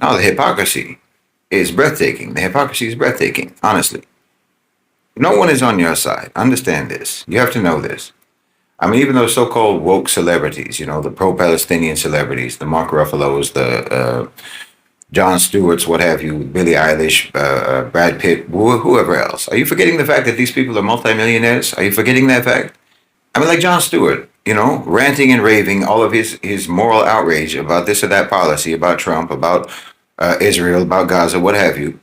No, the hypocrisy is breathtaking. The hypocrisy is breathtaking, honestly. No one is on your side. Understand this. You have to know this. I mean, even those so-called woke celebrities, the pro-Palestinian celebrities, the Mark Ruffalos, the John Stewart's, what have you, Billie Eilish, Brad Pitt, whoever else. Are you forgetting the fact that these people are multimillionaires? Are you forgetting that fact? I mean, like John Stewart, ranting and raving all of his moral outrage about this or that policy, about Trump, about Israel, about Gaza, what have you.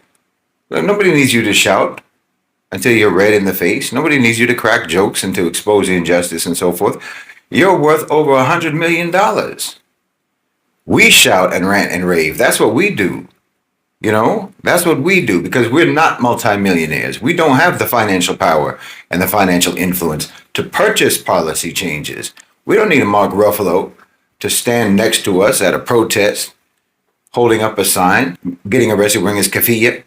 Nobody needs you to shout until you're red in the face. Nobody needs you to crack jokes and to expose injustice and so forth. You're worth over $100 million. We shout and rant and rave. That's what we do. That's what we do because we're not multimillionaires. We don't have the financial power and the financial influence to purchase policy changes. We don't need a Mark Ruffalo to stand next to us at a protest, holding up a sign, getting arrested wearing his keffiyeh.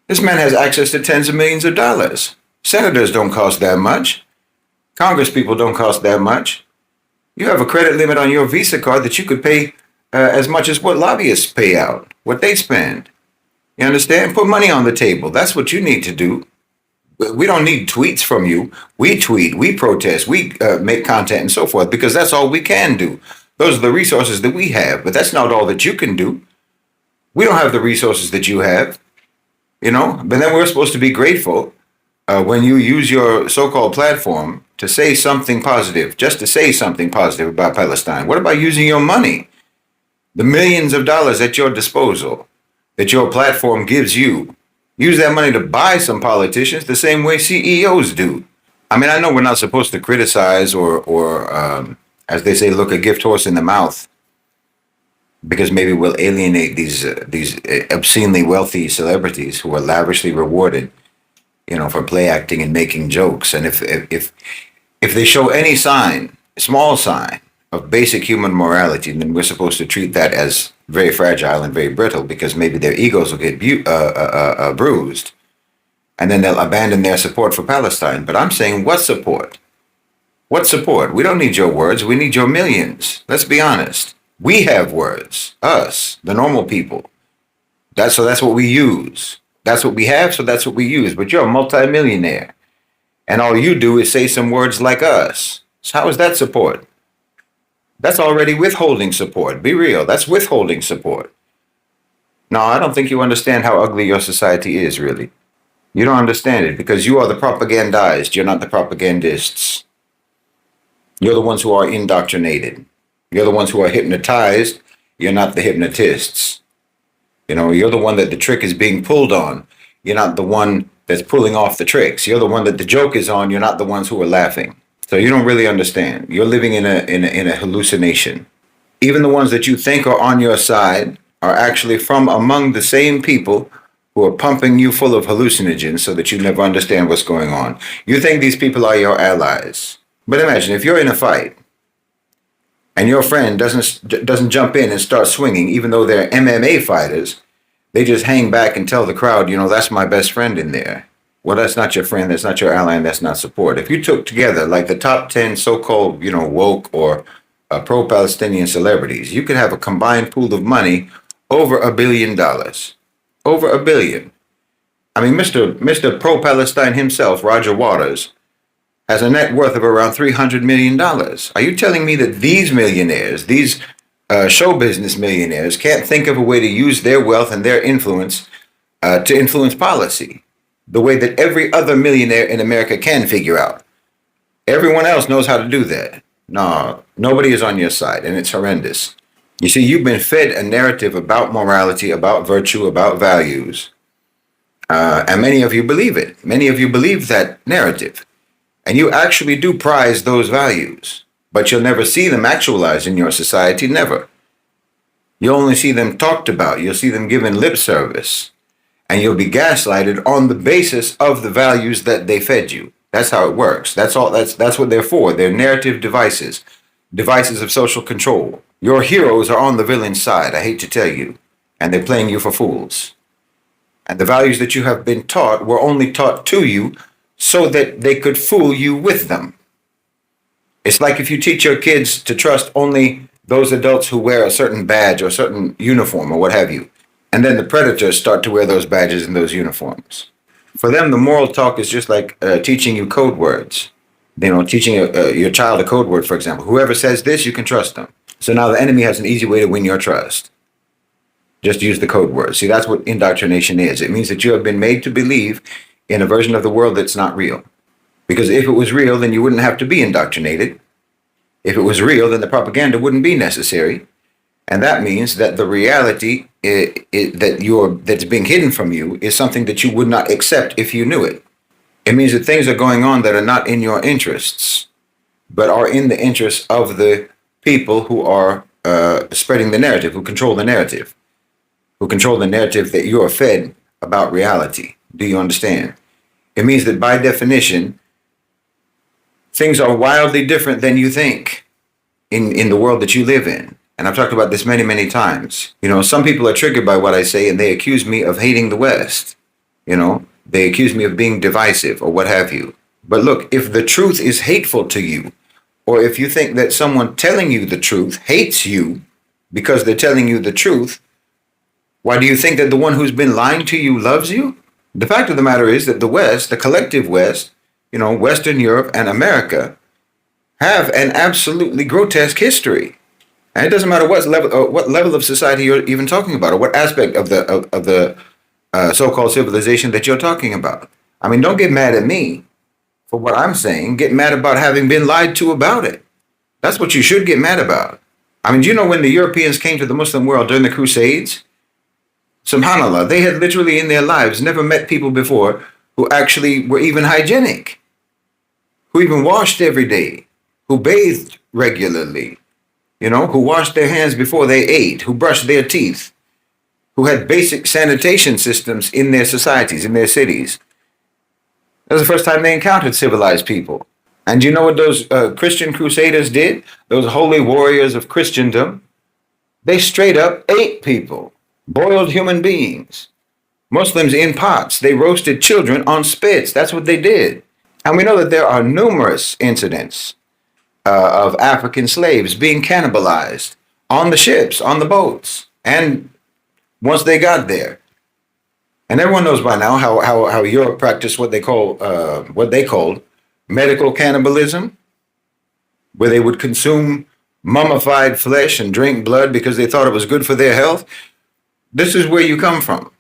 This man has access to tens of millions of dollars. Senators don't cost that much. Congress people don't cost that much. You have a credit limit on your Visa card that you could pay as much as what lobbyists pay out, what they spend. You understand? Put money on the table. That's what you need to do. We don't need tweets from you. We tweet, we protest, we make content and so forth because that's all we can do. Those are the resources that we have, but that's not all that you can do. We don't have the resources that you have, but then we're supposed to be grateful when you use your so-called platform to say something positive, just to say something positive about Palestine. What about using your money? The millions of dollars at your disposal that your platform gives you. Use that money to buy some politicians the same way CEOs do. I mean, I know we're not supposed to criticize or as they say, look a gift horse in the mouth because maybe we'll alienate these obscenely wealthy celebrities who are lavishly rewarded, for play acting and making jokes. And if they show any sign, small sign of basic human morality, then we're supposed to treat that as very fragile and very brittle because maybe their egos will get bruised and then they'll abandon their support for Palestine. But I'm saying, what support? What support? We don't need your words. We need your millions. Let's be honest. We have words. Us, the normal people. That's what we use. That's what we have, so that's what we use. But you're a multimillionaire. And all you do is say some words like us. So how is that support? That's already withholding support. Be real. That's withholding support. No, I don't think you understand how ugly your society is, really. You don't understand it because you are the propagandized. You're not the propagandists. You're the ones who are indoctrinated. You're the ones who are hypnotized. You're not the hypnotists. You're the one that the trick is being pulled on. You're not the one that's pulling off the tricks. You're the one that the joke is on. You're not the ones who are laughing. So you don't really understand. You're living in a hallucination. Even the ones that you think are on your side are actually from among the same people who are pumping you full of hallucinogens so that you never understand what's going on. You think these people are your allies. But imagine if you're in a fight and your friend doesn't jump in and start swinging, even though they're MMA fighters, they just hang back and tell the crowd, that's my best friend in there. Well, that's not your friend, that's not your ally, and that's not support. If you took together like the top 10 so-called, woke or pro-Palestinian celebrities, you could have a combined pool of money over $1 billion. Over $1 billion. I mean, Mr. Pro-Palestine himself, Roger Waters, has a net worth of around $300 million. Are you telling me that these millionaires, these show business millionaires, can't think of a way to use their wealth and their influence to influence policy the way that every other millionaire in America can figure out? Everyone else knows how to do that. No, nobody is on your side, and it's horrendous. You see, you've been fed a narrative about morality, about virtue, about values, and many of you believe it. Many of you believe that narrative. And you actually do prize those values, but you'll never see them actualized in your society, never. You'll only see them talked about. You'll see them given lip service, and you'll be gaslighted on the basis of the values that they fed you. That's how it works. That's all. That's what they're for. They're narrative devices of social control. Your heroes are on the villain's side, I hate to tell you, and they're playing you for fools. And the values that you have been taught were only taught to you so that they could fool you with them. It's like if you teach your kids to trust only those adults who wear a certain badge or a certain uniform or what have you. And then the predators start to wear those badges and those uniforms. For them, the moral talk is just like teaching you code words. Teaching your child a code word, for example. Whoever says this, you can trust them. So now the enemy has an easy way to win your trust. Just use the code word. See, that's what indoctrination is. It means that you have been made to believe in a version of the world that's not real. Because if it was real, then you wouldn't have to be indoctrinated. If it was real, then the propaganda wouldn't be necessary. And that means that the reality that's being hidden from you is something that you would not accept if you knew it. It means that things are going on that are not in your interests, but are in the interests of the people who are spreading the narrative, who control the narrative that you are fed about reality. Do you understand? It means that by definition, things are wildly different than you think in the world that you live in. And I've talked about this many, many times. Some people are triggered by what I say and they accuse me of hating the West. They accuse me of being divisive or what have you. But look, if the truth is hateful to you, or if you think that someone telling you the truth hates you because they're telling you the truth, why do you think that the one who's been lying to you loves you? The fact of the matter is that the West, the collective West, Western Europe and America, have an absolutely grotesque history. And it doesn't matter what level of society you're even talking about, or what aspect of the so-called civilization that you're talking about. I mean, don't get mad at me for what I'm saying. Get mad about having been lied to about it. That's what you should get mad about. I mean, do you know when the Europeans came to the Muslim world during the Crusades? SubhanAllah, they had literally in their lives never met people before who actually were even hygienic, who even washed every day, who bathed regularly, who washed their hands before they ate, who brushed their teeth, who had basic sanitation systems in their societies, in their cities. That was the first time they encountered civilized people. And you know what those Christian crusaders did? Those holy warriors of Christendom? They straight up ate people, boiled human beings. Muslims in pots. They roasted children on spits. That's what they did. And we know that there are numerous incidents of African slaves being cannibalized on the ships, on the boats, and once they got there. And everyone knows by now how Europe practiced what they called medical cannibalism, where they would consume mummified flesh and drink blood because they thought it was good for their health. This is where you come from.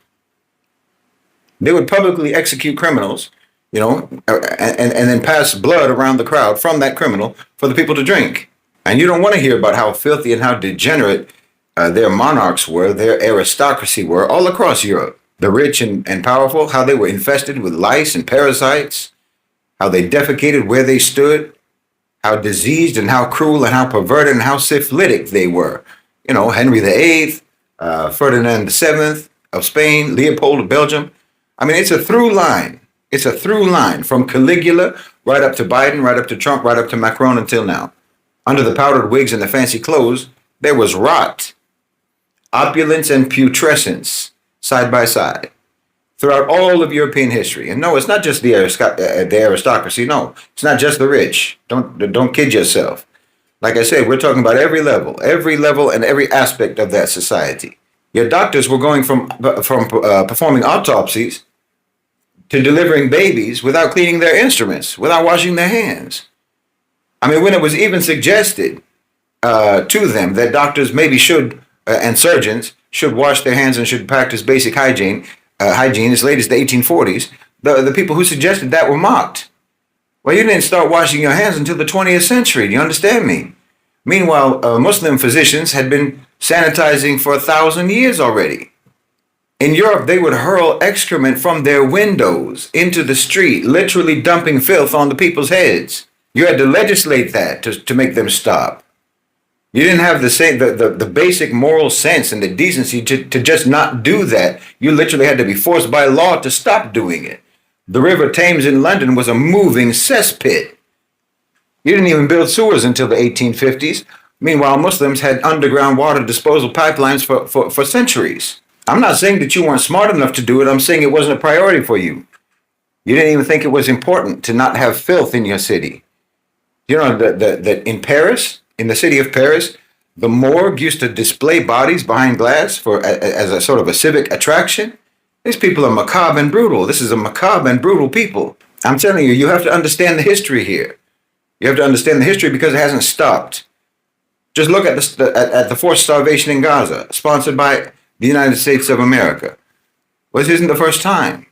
They would publicly execute criminals, and then pass blood around the crowd from that criminal for the people to drink. And you don't want to hear about how filthy and how degenerate their monarchs were, their aristocracy were all across Europe. The rich and powerful, how they were infested with lice and parasites, how they defecated where they stood, how diseased and how cruel and how perverted and how syphilitic they were. Henry VIII, Ferdinand VII of Spain, Leopold of Belgium. I mean, it's a through line. It's a through line from Caligula right up to Biden, right up to Trump, right up to Macron until now. Under the powdered wigs and the fancy clothes, there was rot, opulence, and putrescence side by side throughout all of European history. And no, it's not just the aristocracy. No, it's not just the rich. Don't kid yourself. Like I said, we're talking about every level and every aspect of that society. Your doctors were going from performing autopsies to delivering babies without cleaning their instruments, without washing their hands. I mean, when it was even suggested to them that doctors maybe should, and surgeons should wash their hands and should practice basic hygiene as late as the 1840s, the people who suggested that were mocked. Well, you didn't start washing your hands until the 20th century. Do you understand me? Meanwhile, Muslim physicians had been sanitizing for 1,000 years already. In Europe, they would hurl excrement from their windows into the street, literally dumping filth on the people's heads. You had to legislate that to make them stop. You didn't have the basic moral sense and the decency to just not do that. You literally had to be forced by law to stop doing it. The River Thames in London was a moving cesspit. You didn't even build sewers until the 1850s. Meanwhile, Muslims had underground water disposal pipelines for centuries. I'm not saying that you weren't smart enough to do it. I'm saying it wasn't a priority for you. You didn't even think it was important to not have filth in your city. You know that in Paris, in the city of Paris, The morgue used to display bodies behind glass as a sort of a civic attraction. These people are macabre and brutal. This is a macabre and brutal people. I'm telling you, you have to understand the history here. You have to understand the history because it hasn't stopped. Just look at the forced starvation in Gaza, sponsored by the United States of America. Well, this isn't the first time.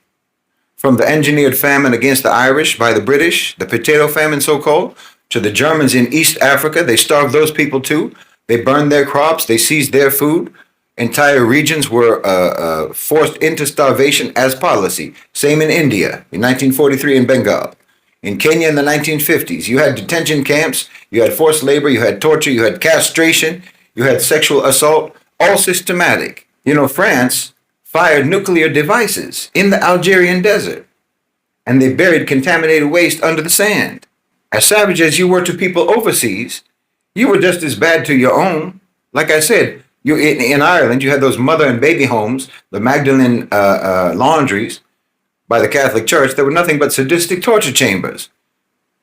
From the engineered famine against the Irish by the British, the potato famine so-called, to the Germans in East Africa, they starved those people too. They burned their crops, they seized their food. Entire regions were forced into starvation as policy. Same in India in 1943 in Bengal. In Kenya in the 1950s, you had detention camps, you had forced labor, you had torture, you had castration, you had sexual assault, all systematic. You know, France fired nuclear devices in the Algerian desert, and they buried contaminated waste under the sand. As savage as you were to people overseas, you were just as bad to your own. Like I said, in Ireland, you had those mother and baby homes, the Magdalene laundries by the Catholic Church. They were nothing but sadistic torture chambers.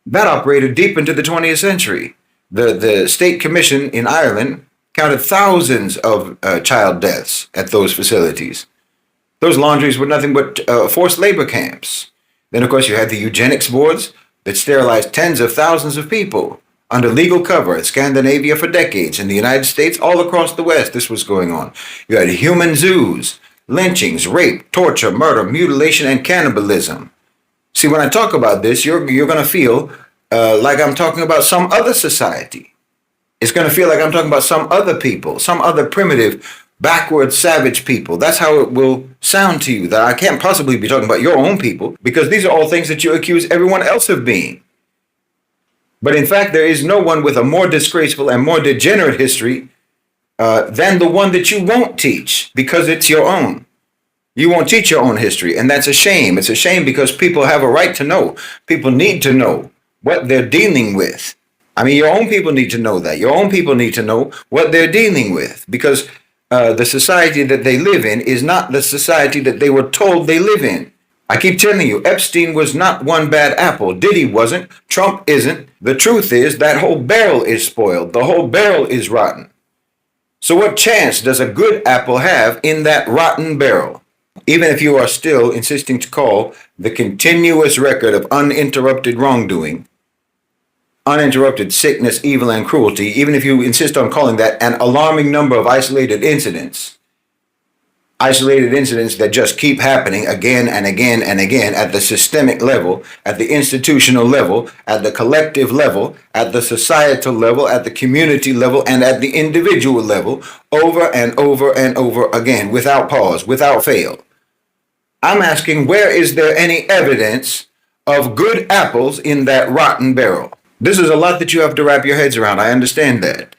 That operated deep into the 20th century. The State Commission in Ireland counted thousands of child deaths at those facilities. Those laundries were nothing but forced labor camps. Then, of course, you had the eugenics boards that sterilized tens of thousands of people under legal cover in Scandinavia for decades. In the United States, all across the West, this was going on. You had human zoos, lynchings, rape, torture, murder, mutilation, and cannibalism. See, when I talk about this, you're going to feel like I'm talking about some other society. It's going to feel like I'm talking about some other people, some other primitive, backward, savage people. That's how it will sound to you, that I can't possibly be talking about your own people, because these are all things that you accuse everyone else of being. But in fact, there is no one with a more disgraceful and more degenerate history than the one that you won't teach, because it's your own. You won't teach your own history, and that's a shame. It's a shame because people have a right to know. People need to know what they're dealing with. I mean, your own people need to know that. Your own people need to know what they're dealing with, because the society that they live in is not the society that they were told they live in. I keep telling you, Epstein was not one bad apple. Diddy wasn't. Trump isn't. The truth is that whole barrel is spoiled. The whole barrel is rotten. So what chance does a good apple have in that rotten barrel? Even if you are still insisting to call the continuous record of uninterrupted wrongdoing, uninterrupted sickness, evil, and cruelty, even if you insist on calling that an alarming number of isolated incidents that just keep happening again and again and again at the systemic level, at the institutional level, at the collective level, at the societal level, at the community level, and at the individual level, over and over and over again, without pause, without fail. I'm asking, where is there any evidence of good apples in that rotten barrel? This is a lot that you have to wrap your heads around. I understand that.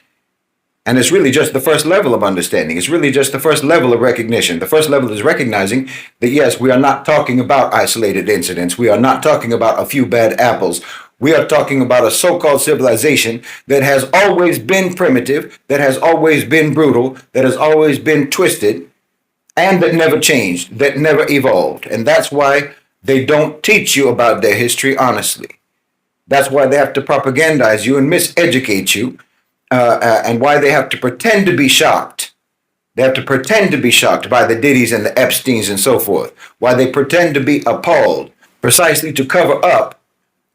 And it's really just the first level of understanding. It's really just the first level of recognition. The first level is recognizing that, yes, we are not talking about isolated incidents. We are not talking about a few bad apples. We are talking about a so-called civilization that has always been primitive, that has always been brutal, that has always been twisted, and that never changed, that never evolved. And that's why they don't teach you about their history honestly. That's why they have to propagandize you and miseducate you, and why they have to pretend to be shocked. They have to pretend to be shocked by the Diddys and the Epsteins and so forth. Why they pretend to be appalled, precisely to cover up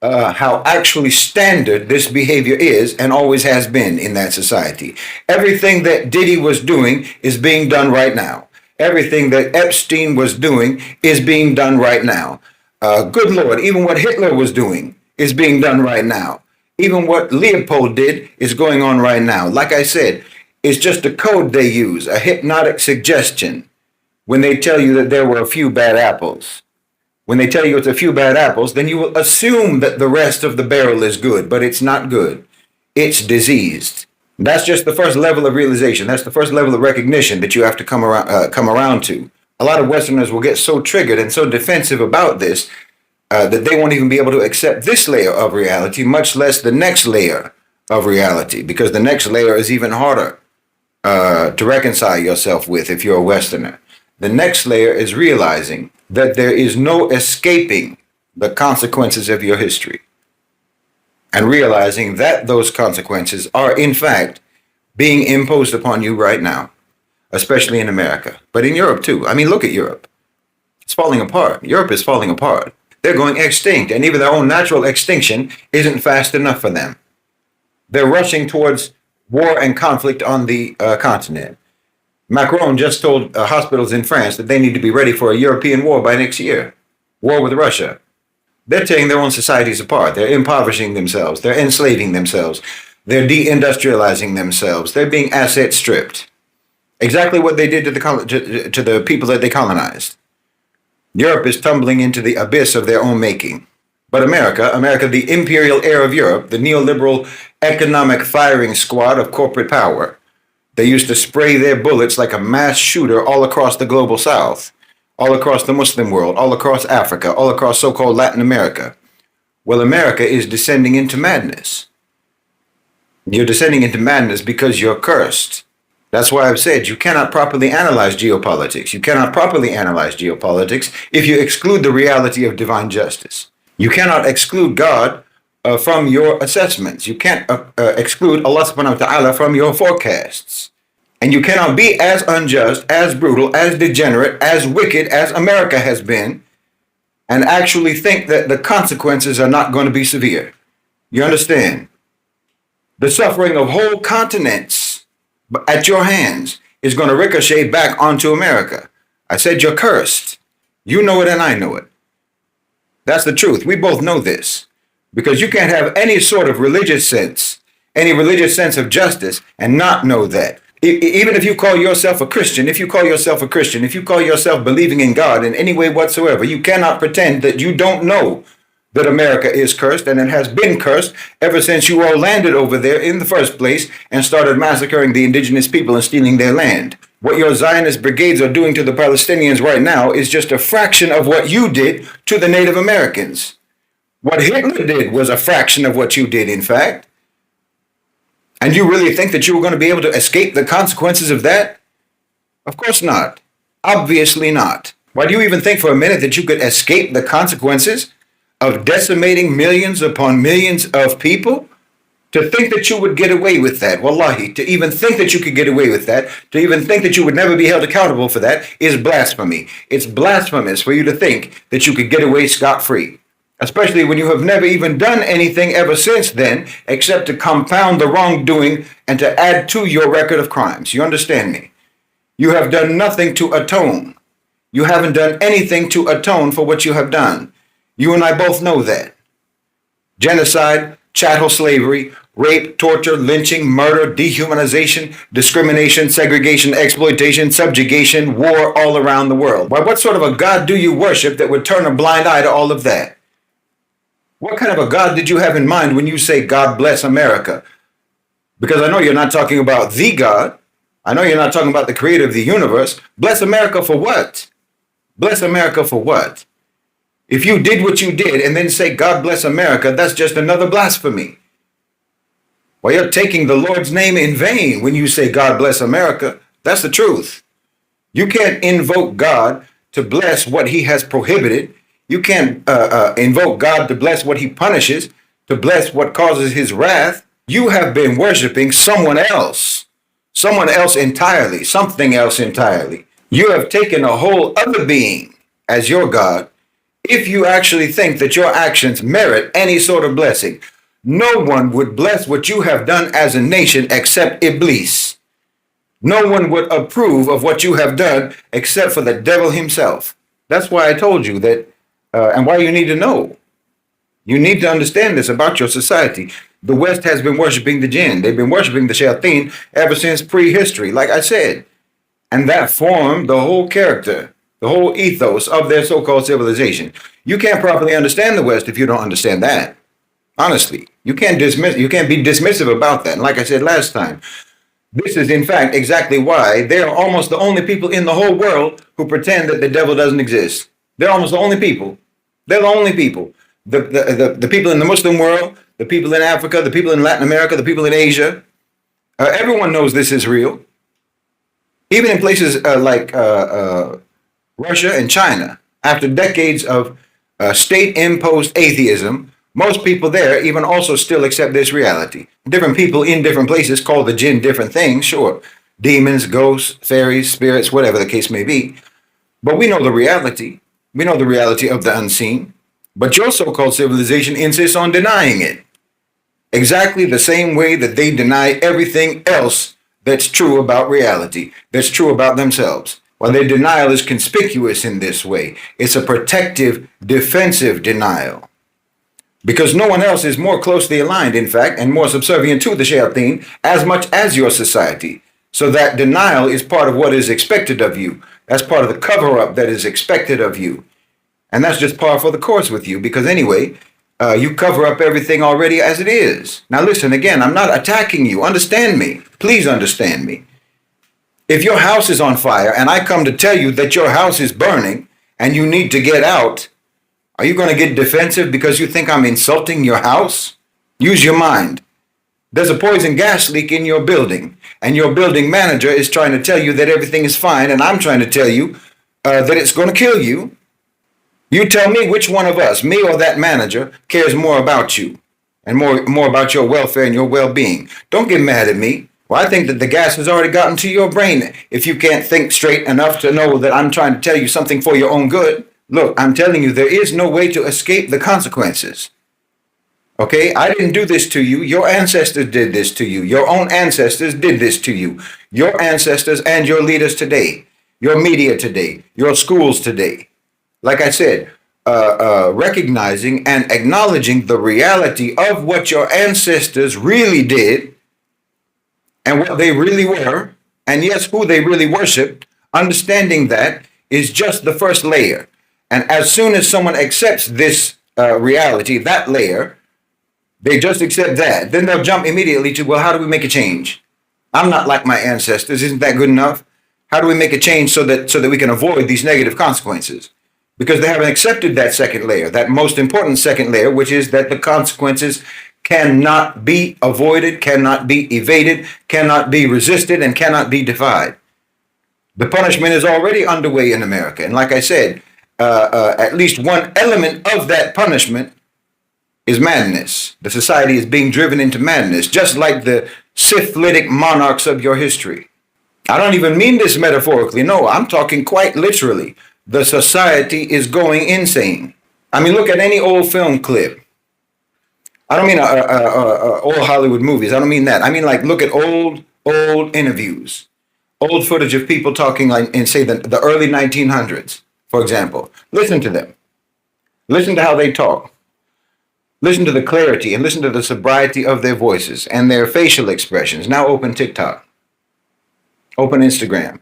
how actually standard this behavior is and always has been in that society. Everything that Diddy was doing is being done right now. Everything that Epstein was doing is being done right now. Good Lord, even what Hitler was doing is being done right now. Even what Leopold did is going on right now. Like I said, it's just a code they use, a hypnotic suggestion, when they tell you that there were a few bad apples. When they tell you it's a few bad apples, then you will assume that the rest of the barrel is good, but it's not good. It's diseased. That's just the first level of realization. That's the first level of recognition that you have to come around to. A lot of Westerners will get so triggered and so defensive about this that they won't even be able to accept this layer of reality, much less the next layer of reality, because the next layer is even harder to reconcile yourself with if you're a Westerner. The next layer is realizing that there is no escaping the consequences of your history, and realizing that those consequences are, in fact, being imposed upon you right now, especially in America, but in Europe too. I mean, look at Europe. It's falling apart. Europe is falling apart. They're going extinct, and even their own natural extinction isn't fast enough for them. They're rushing towards war and conflict on the continent. Macron just told hospitals in France that they need to be ready for a European war by next year. War with Russia. They're tearing their own societies apart. They're impoverishing themselves. They're enslaving themselves. They're deindustrializing themselves. They're being asset stripped. Exactly what they did to the people that they colonized. Europe is tumbling into the abyss of their own making. But America, the imperial heir of Europe, the neoliberal economic firing squad of corporate power, they used to spray their bullets like a mass shooter all across the global south, all across the Muslim world, all across Africa, all across so-called Latin America. Well, America is descending into madness. You're descending into madness because you're cursed. That's why I've said you cannot properly analyze geopolitics. You cannot properly analyze geopolitics if you exclude the reality of divine justice. You cannot exclude God from your assessments. You can't exclude Allah subhanahu wa ta'ala from your forecasts. And you cannot be as unjust, as brutal, as degenerate, as wicked as America has been, and actually think that the consequences are not going to be severe. You understand? The suffering of whole continents at your hands is going to ricochet back onto America. I said you're cursed. You know it and I know it. That's the truth. We both know this. Because you can't have any sort of religious sense, any religious sense of justice, and not know that. Even if you call yourself a Christian, if you call yourself believing in God in any way whatsoever, you cannot pretend that you don't know that America is cursed, and it has been cursed ever since you all landed over there in the first place and started massacring the indigenous people and stealing their land. What your Zionist brigades are doing to the Palestinians right now is just a fraction of what you did to the Native Americans. What Hitler did was a fraction of what you did, in fact. And you really think that you were going to be able to escape the consequences of that? Of course not. Obviously not. Why do you even think for a minute that you could escape the consequences of decimating millions upon millions of people? To think that you would get away with that, wallahi, to even think that you could get away with that, to even think that you would never be held accountable for that is blasphemy. It's blasphemous for you to think that you could get away scot-free. Especially when you have never even done anything ever since then, except to compound the wrongdoing and to add to your record of crimes. You understand me? You have done nothing to atone. You haven't done anything to atone for what you have done. You and I both know that. Genocide, chattel slavery, rape, torture, lynching, murder, dehumanization, discrimination, segregation, exploitation, subjugation, war all around the world. Why, what sort of a God do you worship that would turn a blind eye to all of that? What kind of a God did you have in mind when you say God bless America? Because I know you're not talking about the God. I know you're not talking about the creator of the universe. Bless America for what? Bless America for what? If you did what you did and then say God bless America, that's just another blasphemy. Well, you're taking the Lord's name in vain when you say God bless America. That's the truth. You can't invoke God to bless what he has prohibited. You can't invoke God to bless what he punishes, to bless what causes his wrath. You have been worshiping someone else entirely, something else entirely. You have taken a whole other being as your God. If you actually think that your actions merit any sort of blessing, no one would bless what you have done as a nation except Iblis. No one would approve of what you have done except for the devil himself. That's why I told you that. And why you need to know. You need to understand this about your society. The West has been worshiping the jinn. They've been worshiping the shayateen ever since prehistory, like I said. And that formed the whole character, the whole ethos of their so-called civilization. You can't properly understand the West if you don't understand that. Honestly, you can't be dismissive about that. And like I said last time, this is in fact exactly why they are almost the only people in the whole world who pretend that the devil doesn't exist. They're almost the only people. They're the only people. The people in the Muslim world, the people in Africa, the people in Latin America, the people in Asia. Everyone knows this is real. Even in places like Russia and China, after decades of state-imposed atheism, Most people there even also still accept this reality. Different people in different places call the jinn different things, sure. Demons, ghosts, fairies, spirits, whatever the case may be. But we know the reality. We know the reality of the unseen. But your so-called civilization insists on denying it. Exactly the same way that they deny everything else that's true about reality, that's true about themselves. While their denial is conspicuous in this way, it's a protective, defensive denial. Because no one else is more closely aligned, in fact, and more subservient to the shayateen as much as your society. So that denial is part of what is expected of you. That's part of the cover-up that is expected of you. And that's just par for the course with you, because anyway, you cover up everything already as it is. Now listen, again, I'm not attacking you. Understand me. Please understand me. If your house is on fire and I come to tell you that your house is burning and you need to get out, are you going to get defensive because you think I'm insulting your house? Use your mind. There's a poison gas leak in your building, and your building manager is trying to tell you that everything is fine, and I'm trying to tell you that it's going to kill you. You tell me which one of us, me or that manager, cares more about you and more about your welfare and your well-being. Don't get mad at me. Well, I think that the gas has already gotten to your brain if you can't think straight enough to know that I'm trying to tell you something for your own good. Look, I'm telling you, there is no way to escape the consequences. Okay, I didn't do this to you. Your ancestors did this to you. Your own ancestors did this to you. Your ancestors and your leaders today, your media today, your schools today. Like I said, recognizing and acknowledging the reality of what your ancestors really did and what they really were, and yes, who they really worshiped, understanding that is just the first layer. And as soon as someone accepts this reality, that layer, they just accept that. Then they'll jump immediately to, well, how do we make a change? I'm not like my ancestors. Isn't that good enough? How do we make a change so that we can avoid these negative consequences? Because they haven't accepted that second layer, that most important second layer, which is that the consequences cannot be avoided, cannot be evaded, cannot be resisted, and cannot be defied. The punishment is already underway in America. And like I said, at least one element of that punishment is madness. The society is being driven into madness, just like the syphilitic monarchs of your history. I don't even mean this metaphorically. No, I'm talking quite literally. The society is going insane. I mean, look at any old film clip. I don't mean old Hollywood movies. I don't mean that. I mean, like, look at old interviews, old footage of people talking like in, say, the early 1900s, for example. Listen to them. Listen to how they talk. Listen to the clarity and listen to the sobriety of their voices and their facial expressions. Now open TikTok. Open Instagram.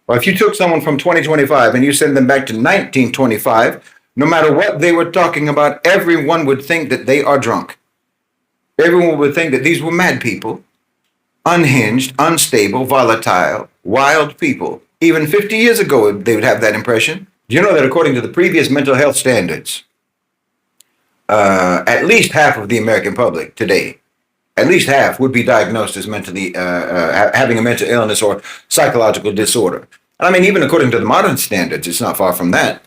Well, if you took someone from 2025 and you send them back to 1925, no matter what they were talking about, everyone would think that they are drunk. Everyone would think that these were mad people, unhinged, unstable, volatile, wild people. Even 50 years ago, they would have that impression. Do you know that according to the previous mental health standards, at least half of the American public today, at least half would be diagnosed as mentally having a mental illness or psychological disorder. I mean, even according to the modern standards, it's not far from that.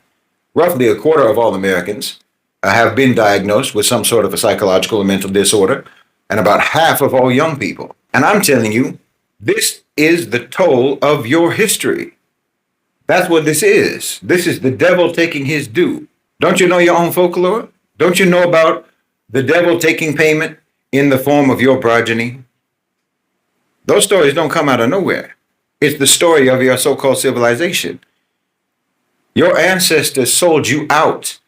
Roughly a quarter of all Americans have been diagnosed with some sort of a psychological or mental disorder, and about half of all young people. And I'm telling you, this is the toll of your history. That's what this is. This is the devil taking his due. Don't you know your own folklore? Don't you know about the devil taking payment in the form of your progeny? Those stories don't come out of nowhere. It's the story of your so-called civilization. Your ancestors sold you out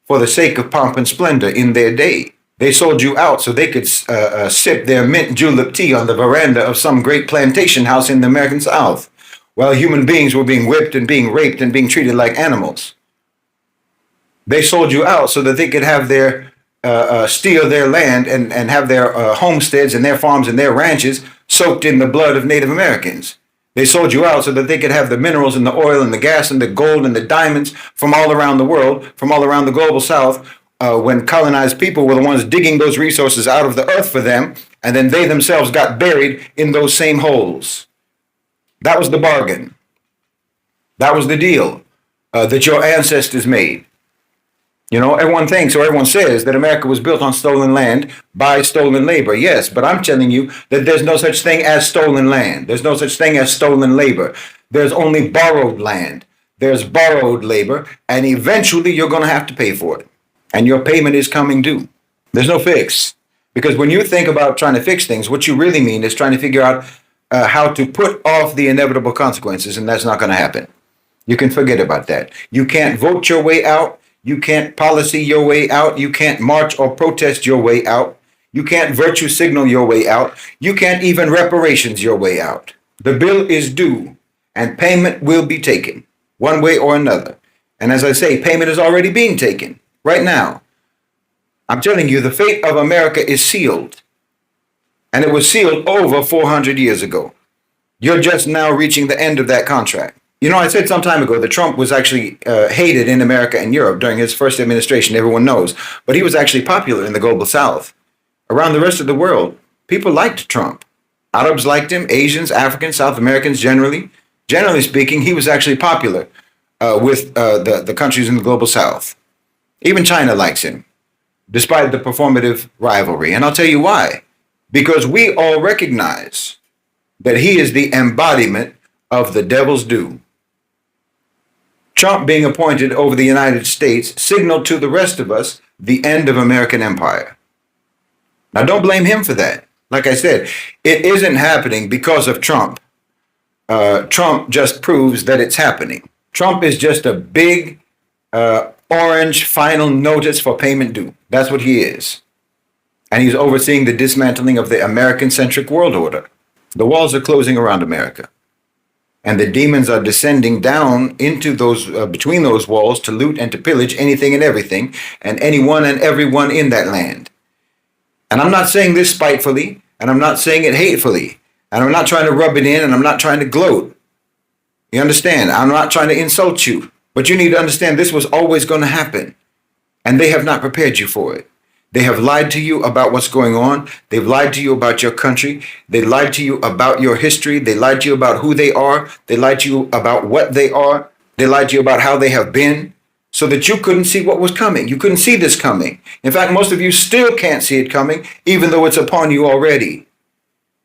for the sake of pomp and splendor in their day. They sold you out so they could sip their mint julep tea on the veranda of some great plantation house in the American South, while human beings were being whipped and being raped and being treated like animals. They sold you out so that they could have their steal their land and have their homesteads and their farms and their ranches soaked in the blood of Native Americans. They sold you out so that they could have the minerals and the oil and the gas and the gold and the diamonds from all around the world, from all around the global South, when colonized people were the ones digging those resources out of the earth for them, and then they themselves got buried in those same holes. That was the bargain. That was the deal that your ancestors made. You know, everyone thinks or everyone says that America was built on stolen land by stolen labor. Yes, but I'm telling you that there's no such thing as stolen land. There's no such thing as stolen labor. There's only borrowed land. There's borrowed labor, and eventually you're going to have to pay for it. And your payment is coming due. There's no fix. Because when you think about trying to fix things, what you really mean is trying to figure out how to put off the inevitable consequences, and that's not going to happen. You can forget about that. You can't vote your way out. You can't policy your way out. You can't march or protest your way out. You can't virtue signal your way out. You can't even reparations your way out. The bill is due, and payment will be taken one way or another. And as I say, payment is already being taken right now. I'm telling you, the fate of America is sealed. And it was sealed over 400 years ago. You're just now reaching the end of that contract. You know, I said some time ago that Trump was actually hated in America and Europe during his first administration. Everyone knows. But he was actually popular in the global South. Around the rest of the world, people liked Trump. Arabs liked him, Asians, Africans, South Americans generally. Generally speaking, he was actually popular with the countries in the global South. Even China likes him, despite the performative rivalry. And I'll tell you why. Because we all recognize that he is the embodiment of the devil's due. Trump being appointed over the United States signaled to the rest of us the end of American empire. Now, don't blame him for that. Like I said, it isn't happening because of Trump. Trump just proves that it's happening. Trump is just a big orange final notice for payment due. That's what he is. And he's overseeing the dismantling of the American-centric world order. The walls are closing around America. And the demons are descending down into those, between those walls to loot and to pillage anything and everything and anyone and everyone in that land. And I'm not saying this spitefully, and I'm not saying it hatefully, and I'm not trying to rub it in, and I'm not trying to gloat. You understand? I'm not trying to insult you. But you need to understand this was always going to happen. And they have not prepared you for it. They have lied to you about what's going on. They've lied to you about your country. They lied to you about your history. They lied to you about who they are. They lied to you about what they are. They lied to you about how they have been so that you couldn't see what was coming. You couldn't see this coming. In fact, most of you still can't see it coming, even though it's upon you already.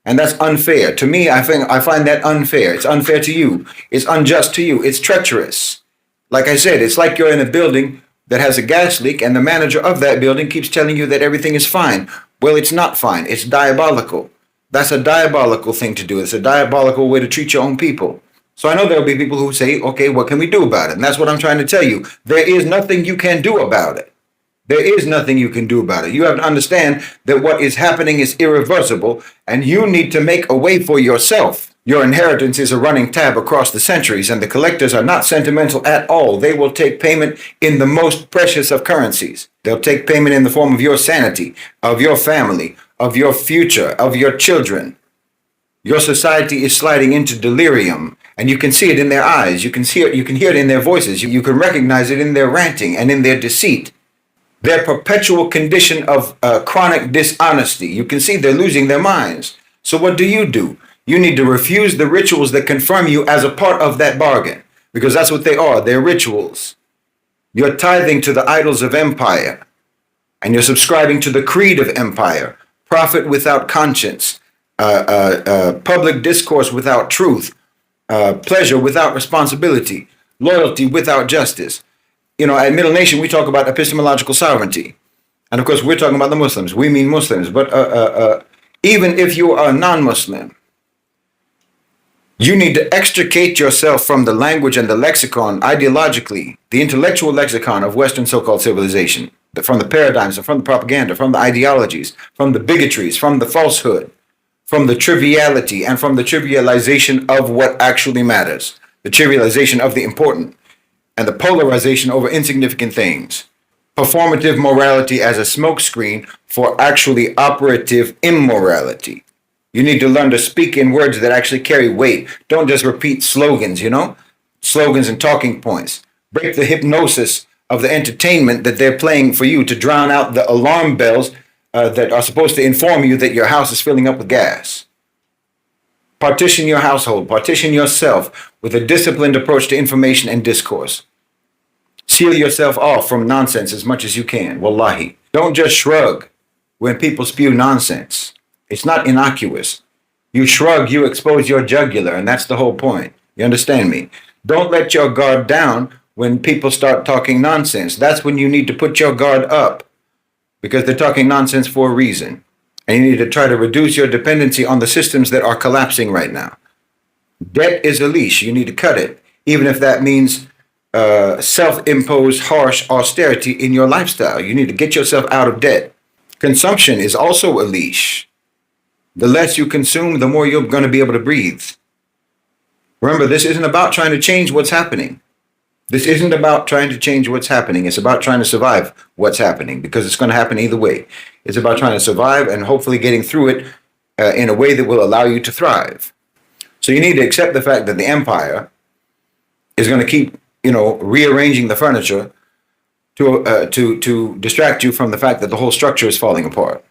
And that's unfair. To me, I find that unfair. It's unfair to you. It's unjust to you. It's treacherous. Like I said, it's like you're in a building that has a gas leak and the manager of that building keeps telling you that everything is fine. Well, it's not fine. It's diabolical. That's a diabolical thing to do. It's a diabolical way to treat your own people. So I know there'll be people who say, okay, what can we do about it? And that's what I'm trying to tell you. There is nothing you can do about it. There is nothing you can do about it. You have to understand that what is happening is irreversible and you need to make a way for yourself. Your inheritance is a running tab across the centuries, and the collectors are not sentimental at all. They will take payment in the most precious of currencies. They'll take payment in the form of your sanity, of your family, of your future, of your children. Your society is sliding into delirium, and you can see it in their eyes. You can hear it in their voices. You can recognize it in their ranting and in their deceit. Their perpetual condition of chronic dishonesty. You can see they're losing their minds. So what do? You need to refuse the rituals that confirm you as a part of that bargain, because that's what they are. They're rituals. You're tithing to the idols of empire, and you're subscribing to the creed of empire, profit without conscience, public discourse without truth, pleasure without responsibility, loyalty without justice. You know, at Middle Nation, we talk about epistemological sovereignty. And of course, we're talking about the Muslims. We mean Muslims. But even if you are a non-Muslim, you need to extricate yourself from the language and the lexicon, ideologically, the intellectual lexicon of Western so-called civilization, from the paradigms, and from the propaganda, from the ideologies, from the bigotries, from the falsehood, from the triviality, and from the trivialization of what actually matters, the trivialization of the important, and the polarization over insignificant things. Performative morality as a smokescreen for actually operative immorality. You need to learn to speak in words that actually carry weight. Don't just repeat slogans, slogans and talking points. Break the hypnosis of the entertainment that they're playing for you to drown out the alarm bells that are supposed to inform you that your house is filling up with gas. Partition your household, partition yourself with a disciplined approach to information and discourse. Seal yourself off from nonsense as much as you can. Wallahi. Don't just shrug when people spew nonsense. It's not innocuous. You shrug, you expose your jugular, and that's the whole point. You understand me? Don't let your guard down when people start talking nonsense. That's when you need to put your guard up, because they're talking nonsense for a reason. And you need to try to reduce your dependency on the systems that are collapsing right now. Debt is a leash. You need to cut it, even if that means self-imposed harsh austerity in your lifestyle. You need to get yourself out of debt. Consumption is also a leash. The less you consume, the more you're going to be able to breathe. Remember, this isn't about trying to change what's happening. This isn't about trying to change what's happening. It's about trying to survive what's happening, because it's going to happen either way. It's about trying to survive and hopefully getting through it in a way that will allow you to thrive. So you need to accept the fact that the empire is going to keep, rearranging the furniture to distract you from the fact that the whole structure is falling apart.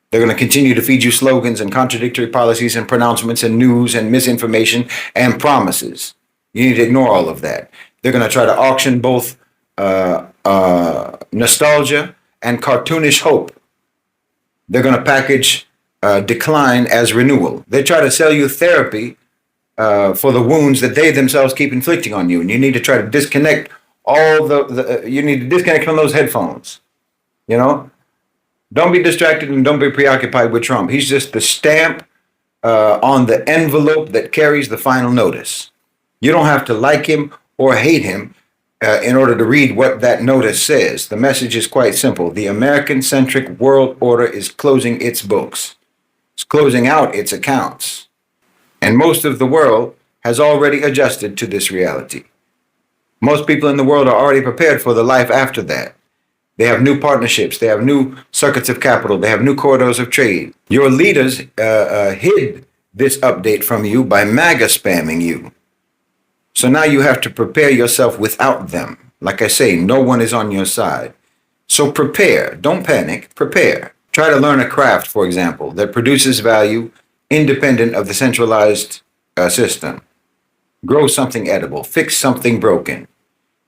They're going to continue to feed you slogans and contradictory policies and pronouncements and news and misinformation and promises. You need to ignore all of that. They're going to try to auction both nostalgia and cartoonish hope. They're going to package decline as renewal. They try to sell you therapy for the wounds that they themselves keep inflicting on you. And you need to try to disconnect you need to disconnect from those headphones. Don't be distracted and don't be preoccupied with Trump. He's just the stamp on the envelope that carries the final notice. You don't have to like him or hate him in order to read what that notice says. The message is quite simple. The American-centric world order is closing its books. It's closing out its accounts. And most of the world has already adjusted to this reality. Most people in the world are already prepared for the life after that. They have new partnerships. They have new circuits of capital. They have new corridors of trade. Your leaders hid this update from you by MAGA spamming you. So now you have to prepare yourself without them. Like I say, no one is on your side. So prepare. Don't panic. Prepare. Try to learn a craft, for example, that produces value independent of the centralized system. Grow something edible. Fix something broken.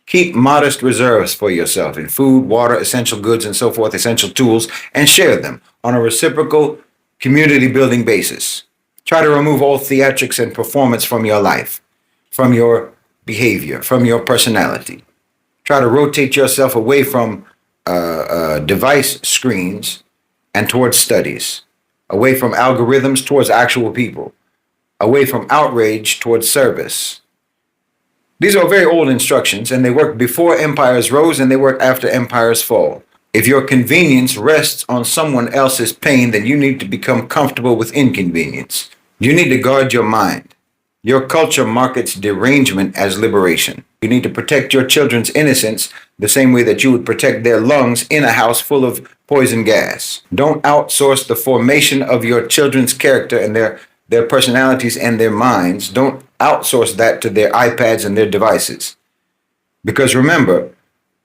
Keep modest reserves for yourself in food, water, essential goods, and so forth, essential tools, and share them on a reciprocal, community-building basis. Try to remove all theatrics and performance from your life, from your behavior, from your personality. Try to rotate yourself away from device screens and towards studies, away from algorithms towards actual people, away from outrage towards service. These are very old instructions, and they work before empires rose and they work after empires fall. If your convenience rests on someone else's pain, then you need to become comfortable with inconvenience. You need to guard your mind. Your culture markets derangement as liberation. You need to protect your children's innocence the same way that you would protect their lungs in a house full of poison gas. Don't outsource the formation of your children's character and their personalities and their minds. Don't outsource that to their iPads and their devices. Because remember,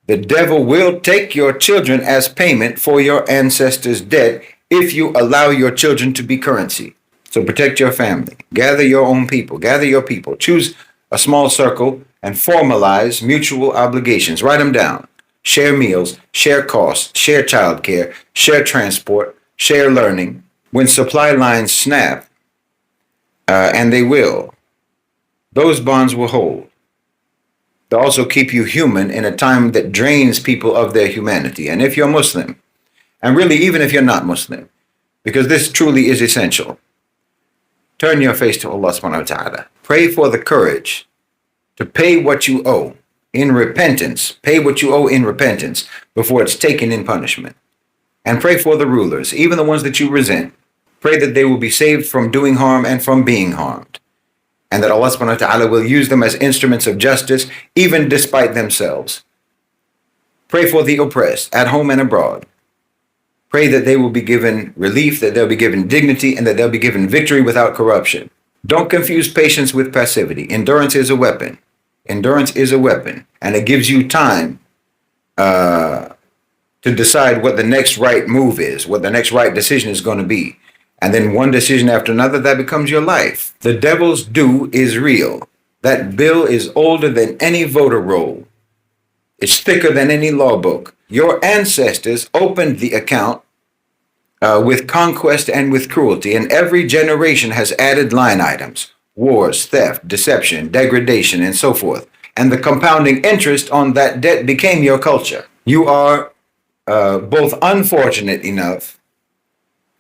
the devil will take your children as payment for your ancestors' debt if you allow your children to be currency. So protect your family. Gather your own people. Gather your people. Choose a small circle and formalize mutual obligations. Write them down. Share meals, share costs, share childcare, share transport, share learning. When supply lines snap, and they will, those bonds will hold. They'll also keep you human in a time that drains people of their humanity. And if you're Muslim, and really even if you're not Muslim, because this truly is essential, turn your face to Allah subhanahu wa ta'ala. Pray for the courage to pay what you owe in repentance. Pay what you owe in repentance before it's taken in punishment. And pray for the rulers, even the ones that you resent. Pray that they will be saved from doing harm and from being harmed. And that Allah subhanahu wa ta'ala will use them as instruments of justice, even despite themselves. Pray for the oppressed, at home and abroad. Pray that they will be given relief, that they'll be given dignity, and that they'll be given victory without corruption. Don't confuse patience with passivity. Endurance is a weapon. Endurance is a weapon. And it gives you time to decide what the next right move is, what the next right decision is going to be. And then one decision after another, that becomes your life. The devil's due is real. That bill is older than any voter roll. It's thicker than any law book. Your ancestors opened the account with conquest and with cruelty, and every generation has added line items: wars, theft, deception, degradation, and so forth. And the compounding interest on that debt became your culture. You are both unfortunate enough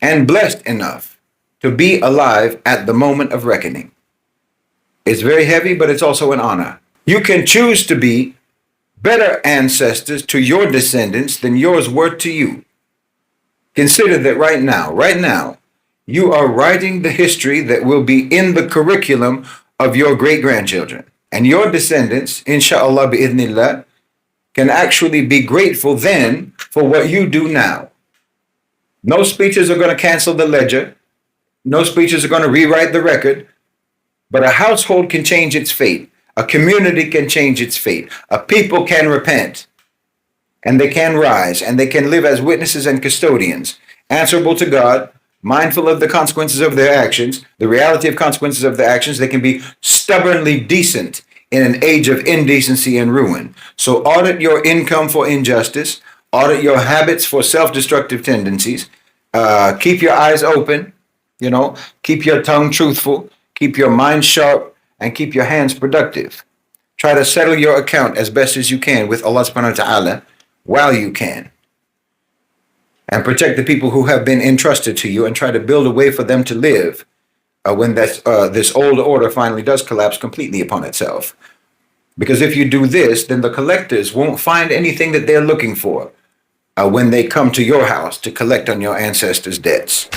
and blessed enough to be alive at the moment of reckoning. It's very heavy, but it's also an honor. You can choose to be better ancestors to your descendants than yours were to you. Consider that right now, you are writing the history that will be in the curriculum of your great-grandchildren. And your descendants, inshallah bi'idhnillah, can actually be grateful then for what you do now. No speeches are going to cancel the ledger. No speeches are going to rewrite the record. But a household can change its fate. A community can change its fate. A people can repent. And they can rise. And they can live as witnesses and custodians, answerable to God, mindful of the consequences of their actions, the reality of consequences of their actions. They can be stubbornly decent in an age of indecency and ruin. So audit your income for injustice. Audit your habits for self-destructive tendencies. Keep your eyes open. Keep your tongue truthful. Keep your mind sharp, and keep your hands productive. Try to settle your account as best as you can with Allah subhanahu wa ta'ala while you can. And protect the people who have been entrusted to you, and try to build a way for them to live when this old order finally does collapse completely upon itself. Because if you do this, then the collectors won't find anything that they're looking for when they come to your house to collect on your ancestors' debts.